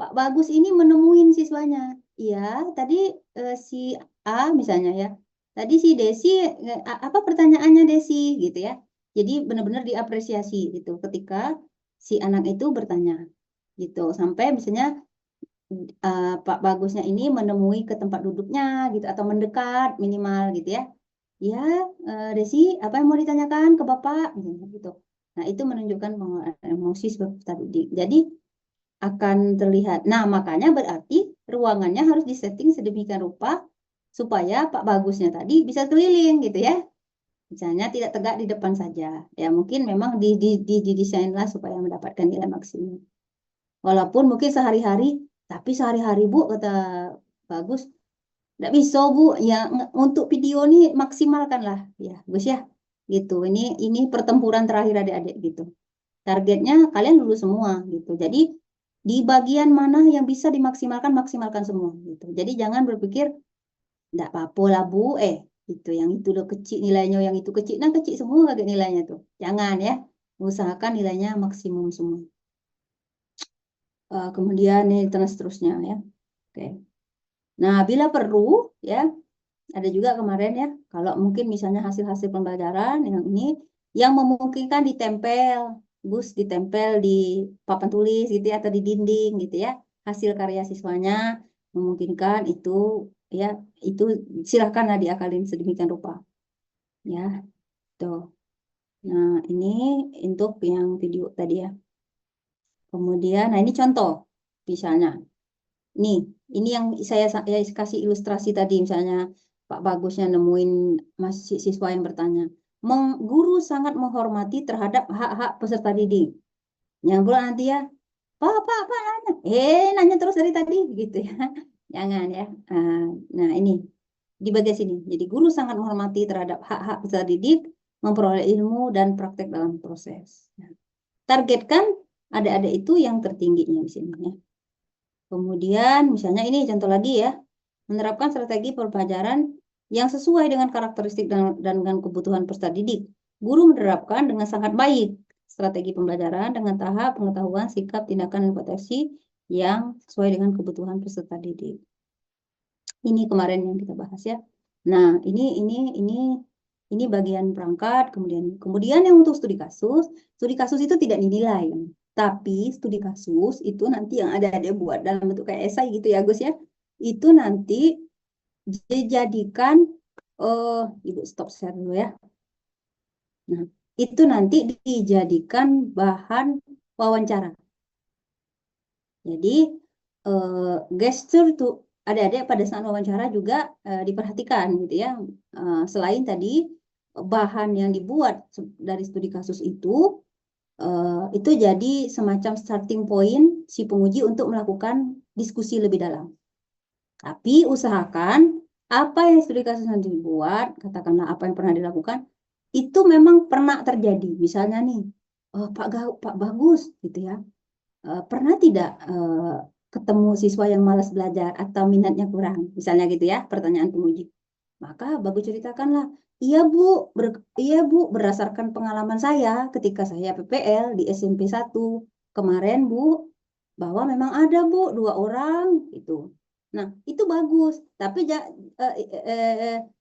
Pak Bagus ini menemuin siswanya. Iya, tadi si A misalnya ya. Tadi si Desi apa pertanyaannya Desi gitu ya. Jadi benar-benar diapresiasi gitu ketika si anak itu bertanya gitu. Sampai misalnya Pak Bagusnya ini menemui ke tempat duduknya gitu atau mendekat minimal gitu ya. Ya, Desi, apa yang mau ditanyakan ke Bapak? Gitu. Nah, itu menunjukkan pengelolaan emosi sebab tadi. Jadi akan terlihat. Nah, makanya berarti ruangannya harus disetting sedemikian rupa supaya Pak Bagusnya tadi bisa keliling gitu ya. Misalnya tidak tegak di depan saja. Ya, mungkin memang didesainlah supaya mendapatkan nilai maksimum. Walaupun mungkin sehari-hari, tapi sehari-hari Bu, kata Bagus, tidak bisa Bu, ya untuk video ini maksimalkan lah, ya Gus ya, gitu. Ini pertempuran terakhir adik-adik gitu. Targetnya kalian lulus semua gitu. Jadi di bagian mana yang bisa dimaksimalkan, maksimalkan semua gitu. Jadi jangan berpikir tidak apa-apa lah Bu, itu yang itu udah kecil nilainya, yang itu kecil, nah kecil semua kayak nilainya tuh. Jangan ya, usahakan nilainya maksimum semua. Kemudian nih terus terusnya ya. Oke. Nah, bila perlu ya, ada juga kemarin ya, kalau mungkin misalnya hasil-hasil pembelajaran yang ini yang memungkinkan ditempel, Gus ditempel di papan tulis gitu ya, atau di dinding gitu ya, hasil karya siswanya memungkinkan itu ya, itu silahkanlah diakalin sedemikian rupa ya, tuh. Nah, ini untuk yang video tadi ya. Kemudian, nah ini contoh misalnya. Nih, ini yang saya kasih ilustrasi tadi, misalnya Pak Bagusnya nemuin siswa yang bertanya, guru sangat menghormati terhadap hak-hak peserta didik. Yang bulan nanti ya, Pak, nanya. Nanya terus dari tadi, gitu ya. Jangan ya. Nah, ini di bagian sini. Jadi guru sangat menghormati terhadap hak-hak peserta didik, memperoleh ilmu dan praktek dalam proses. Nah, targetkan adik-adik itu yang tertingginya di sini ya. Kemudian misalnya ini contoh lagi ya, menerapkan strategi pembelajaran yang sesuai dengan karakteristik dan dengan kebutuhan peserta didik. Guru menerapkan dengan sangat baik strategi pembelajaran dengan tahap pengetahuan, sikap, tindakan, dan potensi yang sesuai dengan kebutuhan peserta didik. Ini kemarin yang kita bahas ya. Nah, ini bagian perangkat, kemudian yang untuk studi kasus itu tidak dinilai. Tapi studi kasus itu nanti yang ada buat dalam bentuk kayak esai gitu ya Gus ya. Itu nanti dijadikan Ibu stop share dulu ya. Nah, itu nanti dijadikan bahan wawancara. Jadi gestur tuh adik-adik pada saat wawancara juga diperhatikan gitu ya. Selain tadi bahan yang dibuat dari studi kasus itu jadi semacam starting point si penguji untuk melakukan diskusi lebih dalam. Tapi usahakan apa yang studi kasus yang dibuat, katakanlah apa yang pernah dilakukan, itu memang pernah terjadi. Misalnya nih, Pak Bagus gitu ya, pernah tidak ketemu siswa yang malas belajar atau minatnya kurang, misalnya gitu ya, pertanyaan penguji. Maka Bagus ceritakanlah, iya Bu, berdasarkan pengalaman saya ketika saya PPL di SMP 1 kemarin Bu, bahwa memang ada Bu 2 orang itu. Nah, itu bagus, tapi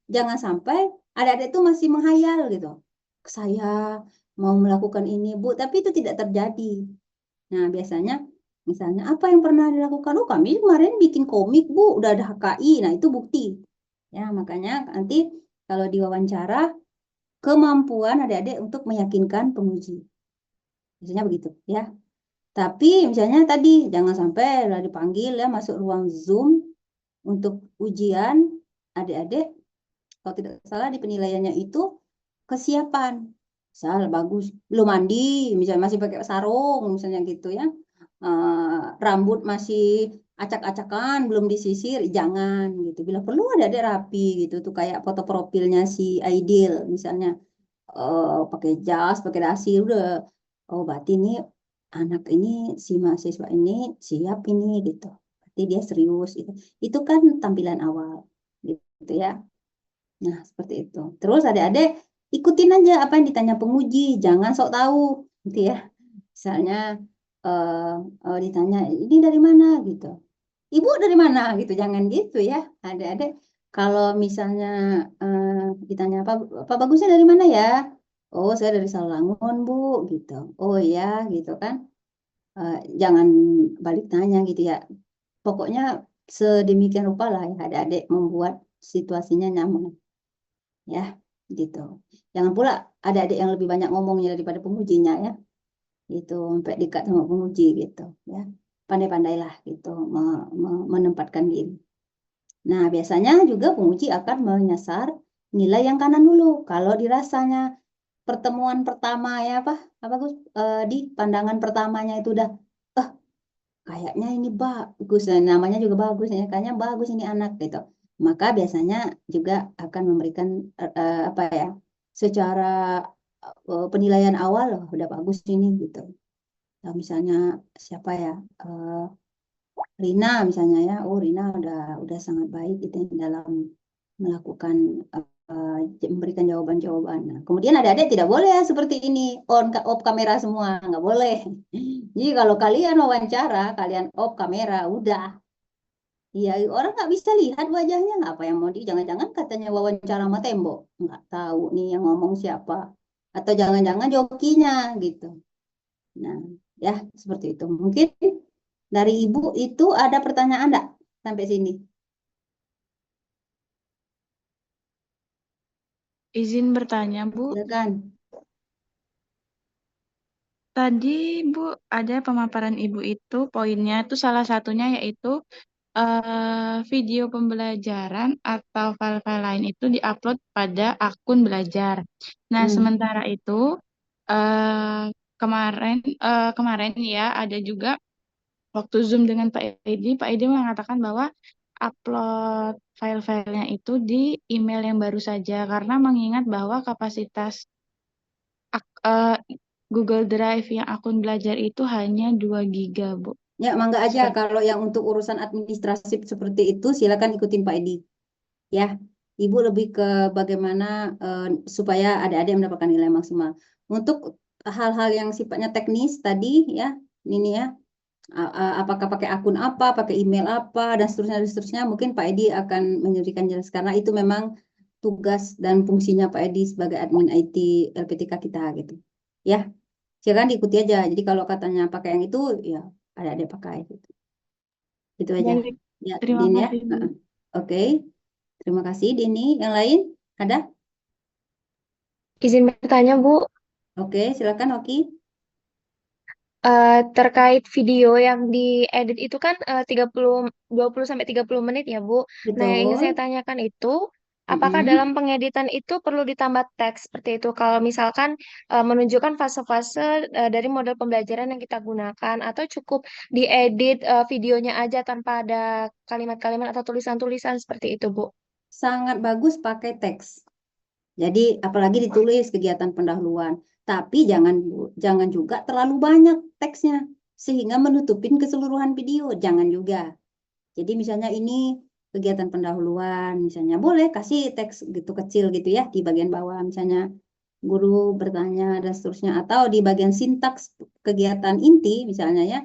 jangan sampai adik-adik itu masih menghayal gitu. Saya mau melakukan ini Bu, tapi itu tidak terjadi. Nah, biasanya misalnya apa yang pernah dilakukan? Oh, kami kemarin bikin komik Bu, udah ada HKI. Nah, itu bukti. Ya, makanya nanti kalau diwawancara kemampuan adik-adik untuk meyakinkan penguji. Biasanya begitu, ya. Tapi misalnya tadi jangan sampai lah dipanggil ya masuk ruang Zoom untuk ujian adik-adik, kalau tidak salah di penilaiannya itu kesiapan. Misal bagus, belum mandi, misalnya masih pakai sarung, misalnya gitu ya. Rambut masih acak-acakan, belum disisir, jangan gitu. Bila perlu ada rapi gitu tuh kayak foto profilnya si Aidil misalnya pakai jas, pakai dasi udah. Oh, berarti ini anak ini, si mahasiswa ini siap ini gitu. Berarti dia serius gitu. Itu kan tampilan awal gitu ya. Nah, seperti itu. Terus adik-adik ikutin aja apa yang ditanya penguji, jangan sok tahu gitu ya. Misalnya ditanya ini dari mana gitu. Ibu dari mana gitu, jangan gitu ya. Adik-adik kalau misalnya ditanya apa bagusnya dari mana ya? Oh, saya dari Salangun, Bu, gitu. Oh ya, gitu kan. Jangan balik tanya gitu ya. Pokoknya sedemikian rupa lah ya adik-adik membuat situasinya nyaman ya, gitu. Jangan pula ada adik yang lebih banyak ngomongnya daripada pengujinya ya, gitu, sampai dekat sama penguji gitu ya. Pandai-pandailah gitu menempatkan diri. Nah, biasanya juga penguji akan menyasar nilai yang kanan dulu. Kalau dirasanya pertemuan pertama ya apa Gus, di pandangan pertamanya itu udah kayaknya ini bagus, dan namanya juga bagus ya, kayaknya bagus ini anak gitu. Maka biasanya juga akan memberikan apa ya, secara penilaian awal loh, udah bagus ini gitu. Nah, misalnya siapa ya, Rina misalnya ya, oh Rina udah sangat baik gitu dalam melakukan memberikan jawaban-jawaban. Nah, kemudian adik-adik tidak boleh ya seperti ini, off kamera semua, nggak boleh. Jadi kalau kalian wawancara, kalian off kamera, udah. Iya, orang nggak bisa lihat wajahnya, apa yang mau di, jangan-jangan katanya wawancara sama tembok, nggak tahu nih yang ngomong siapa, atau jangan-jangan jokinya gitu. Nah, ya seperti itu. Mungkin dari Ibu itu ada pertanyaan enggak sampai sini? Izin bertanya, Bu. Silakan. Tadi, Bu, ada pemaparan Ibu itu, poinnya itu salah satunya yaitu video pembelajaran atau file-file lain itu diupload pada akun belajar. Nah, sementara itu eh, kemarin ya ada juga waktu Zoom dengan Pak Edi mengatakan bahwa upload file-filenya itu di email yang baru saja karena mengingat bahwa kapasitas eh, Google Drive yang akun belajar itu hanya 2 giga, Bu. Ya, mangga aja Seperti kalau yang untuk urusan administrasi seperti itu silakan ikutin Pak Edi. Ya, Ibu lebih ke bagaimana supaya adik-adik mendapatkan nilai maksimal. Untuk hal-hal yang sifatnya teknis tadi ya, ini ya, apakah pakai akun apa, pakai email apa, dan seterusnya, mungkin Pak Edi akan memberikan jelas karena itu memang tugas dan fungsinya Pak Edi sebagai admin IT LPTK kita gitu. Ya, silakan diikuti aja. Jadi kalau katanya pakai yang itu, ya ada pakai gitu. Itu aja. Baik, Ya, terima Din ya. kasih, Bu. Oke. Terima kasih, Dini. Yang lain ada? Izin bertanya, Bu, Oke, silakan Oki. terkait video yang diedit itu kan 20 sampai 30 menit ya, Bu. Nah, yang ingin saya Betul. tanyakan itu, apakah dalam pengeditan itu perlu ditambah teks seperti itu? Kalau misalkan menunjukkan fase-fase dari model pembelajaran yang kita gunakan, atau cukup diedit videonya aja tanpa ada kalimat-kalimat atau tulisan-tulisan seperti itu, Bu? Sangat bagus pakai teks. Jadi apalagi ditulis kegiatan pendahuluan. Tapi jangan juga terlalu banyak teksnya sehingga menutupin keseluruhan video. Jangan juga. Jadi misalnya ini kegiatan pendahuluan, misalnya boleh kasih teks gitu kecil gitu ya di bagian bawah, misalnya guru bertanya dan seterusnya, atau di bagian sintaks kegiatan inti misalnya ya,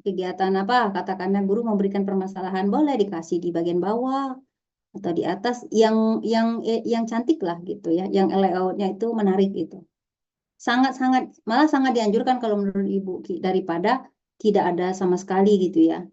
kegiatan apa, katakanlah guru memberikan permasalahan, boleh dikasih di bagian bawah atau di atas yang cantik lah gitu ya, yang layoutnya itu menarik gitu. Sangat-sangat, malah sangat dianjurkan kalau menurut Ibu daripada tidak ada sama sekali gitu ya.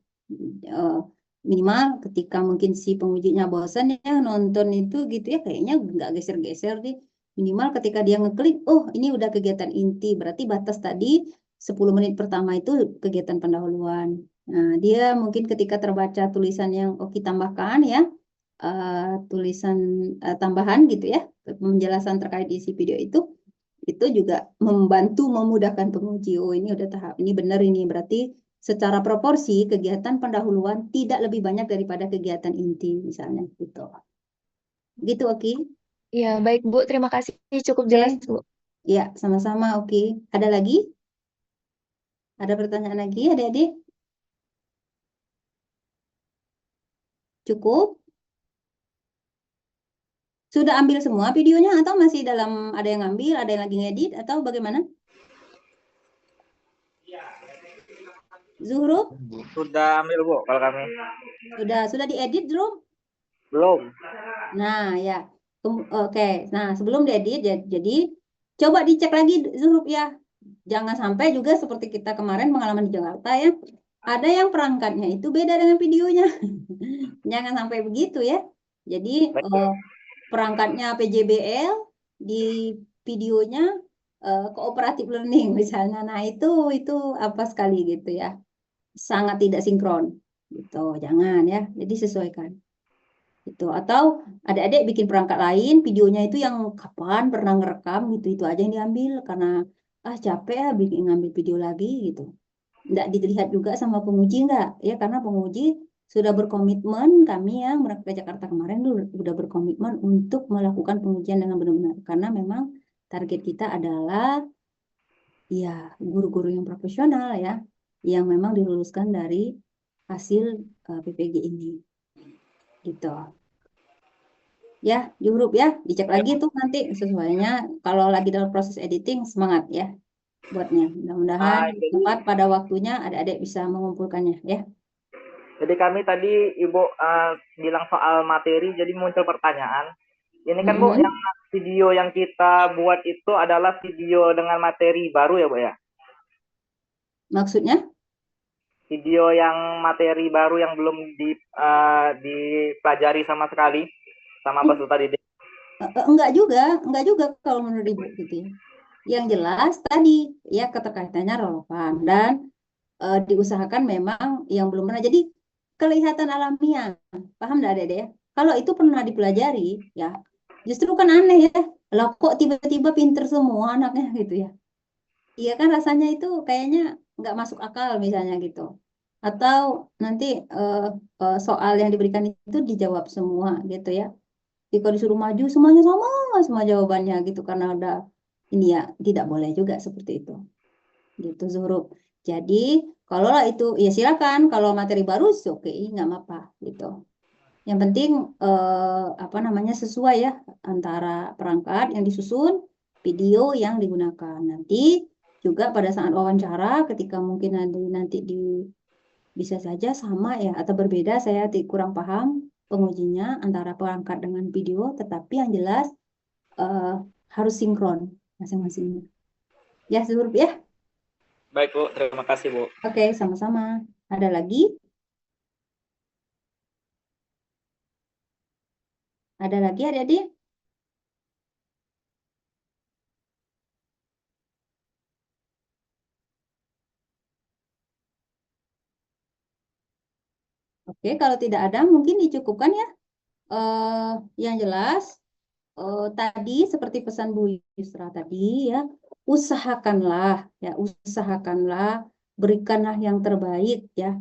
Minimal ketika mungkin si pengujinya bosan ya nonton itu gitu ya, kayaknya nggak geser-geser deh. Minimal ketika dia ngeklik, oh ini udah kegiatan inti, berarti batas tadi 10 menit pertama itu kegiatan pendahuluan. Nah, dia mungkin ketika terbaca tulisan yang Oki tambahkan ya, tulisan tambahan gitu ya, penjelasan terkait isi video itu juga membantu memudahkan penguji. Oh ini udah tahap, ini benar ini, berarti secara proporsi kegiatan pendahuluan tidak lebih banyak daripada kegiatan inti misalnya gitu. Gitu Oki. Ya, baik, Bu. Terima kasih. Cukup Oke. jelas, Bu. Ya, sama-sama Oki. Ada lagi? Ada pertanyaan lagi adik-adik? Cukup? Sudah ambil semua videonya atau masih dalam, ada yang ambil, ada yang lagi ngedit atau bagaimana? Zuhro? Sudah ambil Bu kalau kami. Sudah diedit belum? Belum. Nah, ya. Oke. Nah, sebelum diedit jadi coba dicek lagi Zuhro ya. Jangan sampai juga seperti kita kemarin pengalaman di Jakarta ya. Ada yang perangkatnya itu beda dengan videonya. Jangan sampai begitu ya. Jadi perangkatnya PJBL di videonya cooperative learning misalnya. Nah, itu apa sekali gitu ya. Sangat tidak sinkron gitu. Jangan ya. Jadi sesuaikan. Gitu. Atau adik-adik bikin perangkat lain, videonya itu yang kapan pernah ngerekam gitu, itu aja yang diambil karena capek ya bikin ngambil video lagi gitu. Enggak dilihat juga sama penguji enggak ya, karena penguji sudah berkomitmen, kami yang berangkat ke Jakarta kemarin dulu sudah berkomitmen untuk melakukan pengujian dengan benar-benar karena memang target kita adalah ya guru-guru yang profesional ya, yang memang diluluskan dari hasil PPG ini gitu. Ya, di huruf ya, dicek lagi tuh nanti sesuainya. Kalau lagi dalam proses editing, semangat ya buatnya. Mudah-mudahan tepat pada waktunya adik-adik bisa mengumpulkannya ya. Jadi kami tadi Ibu bilang soal materi, jadi muncul pertanyaan. Ini kan Bu, yang video yang kita buat itu adalah video dengan materi baru ya Bu ya? Maksudnya? Video yang materi baru yang belum dipelajari sama sekali sama peserta didik. Enggak juga kalau menurut Ibu gitu ya. Yang jelas tadi ya keterkaitannya relevan dan diusahakan memang yang belum pernah. Jadi kelihatan alamiah, paham enggak Dede ya? Kalau itu pernah dipelajari ya, justru kan aneh ya. Lah kok tiba-tiba pinter semua anaknya gitu ya. Iya kan rasanya itu kayaknya nggak masuk akal misalnya gitu. Atau nanti soal yang diberikan itu dijawab semua gitu ya. Jika disuruh maju semuanya sama semua jawabannya gitu karena udah ini ya tidak boleh juga seperti itu. Gitu Zuhro. Jadi kalau lah itu ya silakan kalau materi baru oke nggak apa-apa gitu. Yang penting apa namanya sesuai ya antara perangkat yang disusun, video yang digunakan. Nanti juga pada saat wawancara ketika mungkin nanti bisa saja sama ya atau berbeda, saya kurang paham pengujinya antara perangkat dengan video, tetapi yang jelas harus sinkron masing-masingnya. Ya, Zuhur ya. Baik Bu, terima kasih Bu. Oke, sama-sama. Ada lagi? Ada lagi adik-adik? Oke, kalau tidak ada mungkin dicukupkan ya. Yang jelas tadi seperti pesan Bu Yusra tadi ya, usahakanlah, berikanlah yang terbaik ya.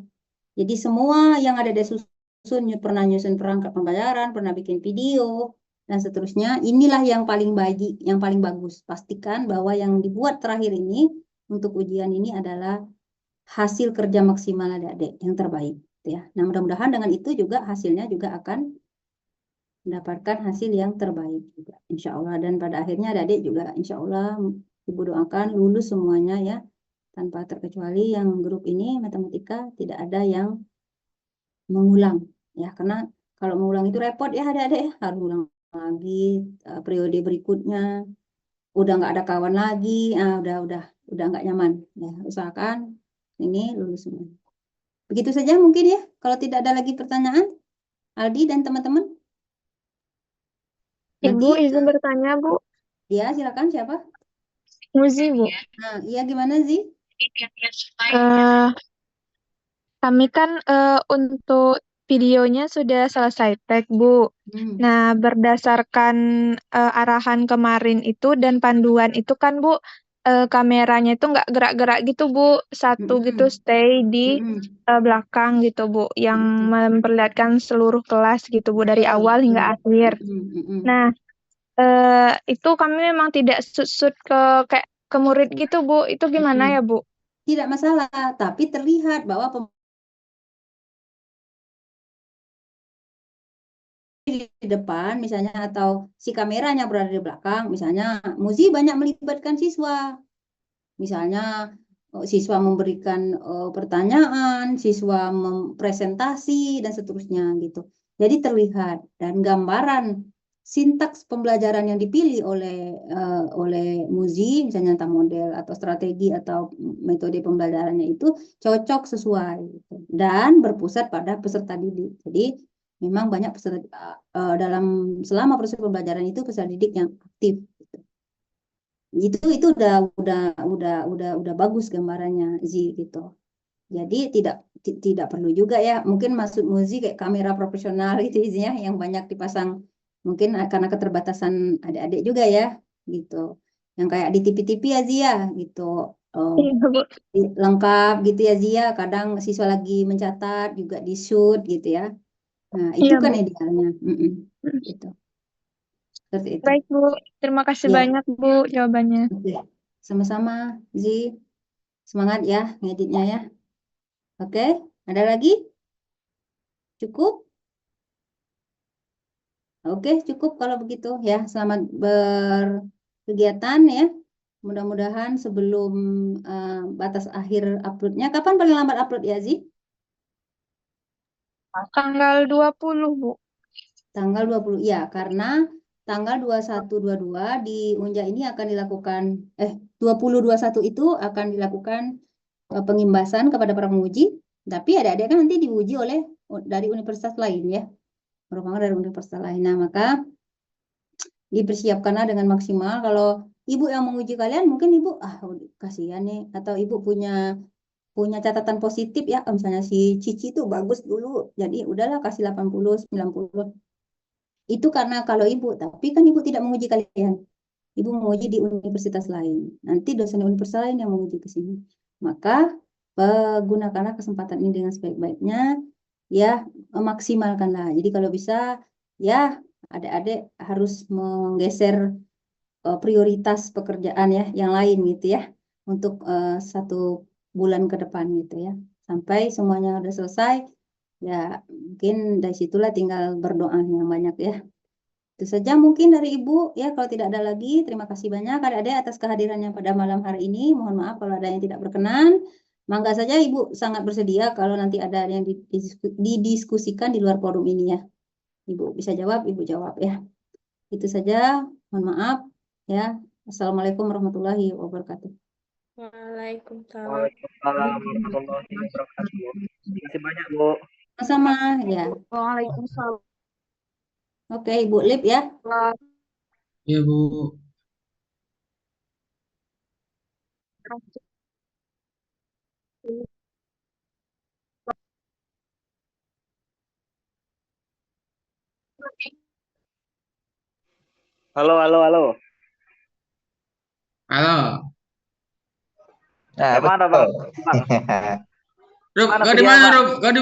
Jadi semua yang ada di susun, pernah nyusun perangkat pembelajaran, pernah bikin video dan seterusnya, inilah yang paling baik, yang paling bagus. Pastikan bahwa yang dibuat terakhir ini untuk ujian ini adalah hasil kerja maksimal adik-adik yang terbaik ya. Nah, mudah-mudahan dengan itu juga hasilnya juga akan mendapatkan hasil yang terbaik juga, insya Allah. Dan pada akhirnya adik-adik juga insya Allah Ibu doakan lulus semuanya ya, tanpa terkecuali yang grup ini matematika tidak ada yang mengulang ya, karena kalau mengulang itu repot ya adik-adik ya, harus ulang lagi periode berikutnya, udah nggak ada kawan lagi, udah nggak nyaman ya. Usahakan ini lulus semua. Begitu saja mungkin ya, kalau tidak ada lagi pertanyaan, Aldi dan teman-teman. Ibu izin bertanya, Bu. Ya, silakan siapa? Muzi, Bu. Nah, iya gimana sih? Kami kan untuk videonya sudah selesai tag, Bu. Nah, berdasarkan arahan kemarin itu dan panduan itu kan, Bu, kameranya itu nggak gerak-gerak gitu, Bu. Satu gitu stay di belakang gitu, Bu, yang memperlihatkan seluruh kelas gitu, Bu, dari awal hingga akhir. Nah, itu kami memang tidak shoot ke kayak ke murid gitu, Bu. Itu gimana ya, Bu? tidak masalah, tapi terlihat bahwa di depan misalnya atau si kameranya berada di belakang, misalnya Muzi banyak melibatkan siswa. Misalnya siswa memberikan pertanyaan, siswa mempresentasi dan seterusnya gitu. Jadi terlihat dan gambaran sintaks pembelajaran yang dipilih oleh Muzi, misalnya tentang model atau strategi atau metode pembelajarannya itu cocok sesuai gitu. Dan berpusat pada peserta didik. Jadi memang banyak peserta selama proses pembelajaran itu peserta didik yang aktif. Gitu. Itu udah bagus gambarannya gitu. Jadi tidak perlu juga ya, mungkin maksud Muzi kayak kamera profesional itu ya yang banyak dipasang, mungkin karena keterbatasan adik-adik juga ya gitu, yang kayak di TV-TV ya Zia gitu. Iya, Bu. Lengkap gitu ya Zia, kadang siswa lagi mencatat juga di shoot gitu ya. Nah itu Iya, kan Bu. idealnya gitu. Seperti itu Baik, Bu. Terima kasih ya. banyak, Bu, jawabannya. Oke. Sama-sama Zi, semangat ya ngeditnya ya. Oke, ada lagi? Cukup? Oke, cukup kalau begitu ya. Selamat berkegiatan ya. Mudah-mudahan sebelum batas akhir uploadnya. Kapan paling lambat upload ya, Zi? Tanggal 20, Bu. Tanggal 20. Ya, karena tanggal 21, 22 di Unja ini akan dilakukan, 20, 21 itu akan dilakukan pengimbasan kepada para penguji. Tapi adik-adik kan nanti diuji dari universitas lain ya. Merupakan dari universitas lain. Nah, maka dipersiapkanlah dengan maksimal. Kalau ibu yang menguji kalian, mungkin ibu kasihan nih, atau ibu punya catatan positif ya, misalnya si Cici itu bagus dulu, jadi udahlah kasih 80, 90. Itu karena kalau ibu, tapi kan ibu tidak menguji kalian. Ibu menguji di universitas lain. Nanti dosen universitas lain yang menguji ke sini. Maka gunakanlah kesempatan ini dengan sebaik-baiknya, ya maksimalkanlah. Jadi kalau bisa, ya adik-adik harus menggeser prioritas pekerjaan ya yang lain gitu ya untuk 1 bulan ke depan gitu ya, sampai semuanya udah selesai ya. Mungkin dari situlah tinggal berdoa yang banyak ya. Itu saja mungkin dari Ibu ya, kalau tidak ada lagi. Terima kasih banyak adik-adik atas kehadirannya pada malam hari ini. Mohon maaf kalau ada yang tidak berkenan. Mangga saja Ibu sangat bersedia kalau nanti ada yang didiskusikan di luar forum ini ya. Ibu bisa jawab, Ibu jawab ya. Itu saja. Mohon maaf ya. Assalamualaikum warahmatullahi wabarakatuh. Waalaikumsalam. Waalaikumsalam warahmatullahi wabarakatuh. Terima kasih banyak, Bu. Sama ya. Waalaikumsalam. Oke, Ibu Lip ya. Iya, Bu. Halo, halo, halo. Halo. Nah, mana Bang? Rup, Mana kau di video, mana, Bang? Rup? Kau di